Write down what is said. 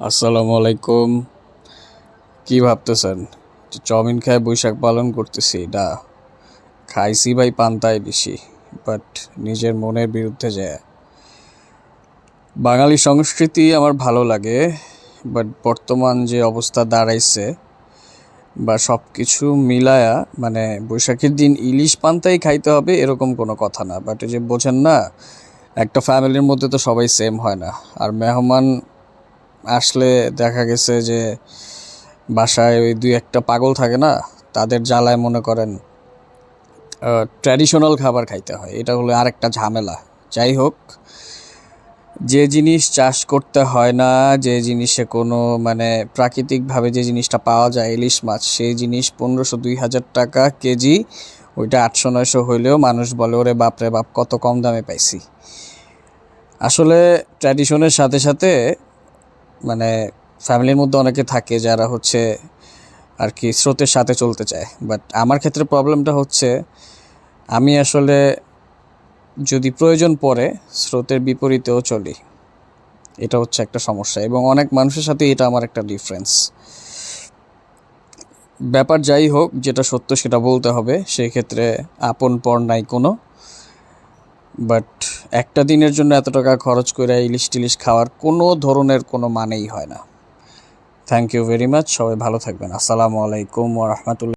আসসালামু আলাইকুম। কি ভাবতেছেন যে চাউমিন খায় বৈশাখ পালন করতেছি? না, খাইছি ভাই পান্তায় বেশি, বাট নিজের মনের বিরুদ্ধে যায়। বাঙালি সংস্কৃতি আমার ভালো লাগে, বাট বর্তমান যে অবস্থা দাঁড়াইছে বা সব কিছু মিলায়া, মানে বৈশাখের দিন ইলিশ পান্তাই খাইতে হবে এরকম কোনো কথা না। বাট এই যে বোঝেন না, একটা ফ্যামিলির মধ্যে তো সবাই সেম হয় না। আর মেহমান আসলে দেখা গেছে যে বাসায় ওই দুই একটা পাগল থাকে না, তাদের জ্বালায় মনে করেন ট্র্যাডিশনাল খাবার খাইতে হয়। এটা হলো আরেকটা ঝামেলা। যাই হোক, যে জিনিস চাষ করতে হয় না, যে জিনিসে কোনো মানে প্রাকৃতিকভাবে যে জিনিসটা পাওয়া যায় ইলিশ মাছ, সেই জিনিস 1500-2000 টাকা কেজি, ওইটা 800-900 হইলেও মানুষ বলে ওরে বাপরে বাপ কত কম দামে পাইছি। আসলে ট্র্যাডিশনের সাথে সাথে মানে ফ্যামিলির মধ্যে অনেকে থাকে যারা হচ্ছে আর কি স্রোতের সাথে চলতে চায়। বাট আমার ক্ষেত্রে প্রবলেমটা হচ্ছে আমি আসলে যদি প্রয়োজন পড়ে স্রোতের বিপরীতেও চলি। এটা হচ্ছে একটা সমস্যা, এবং অনেক মানুষের সাথে এটা আমার একটা ডিফারেন্স। ব্যাপার যাই হোক, যেটা সত্য সেটা বলতে হবে, সেই ক্ষেত্রে আপন পর নাই কোনো। বাট একটা দিনের জন্য এত টাকা খরচ করে ইলিশ টিলিশ খাওয়ার কোনো ধরনের কোনো মানেই হয় না। Thank you very much. সবাই ভালো থাকবেন। আসসালামু আলাইকুম ওয়া রাহমাতুল্লাহ।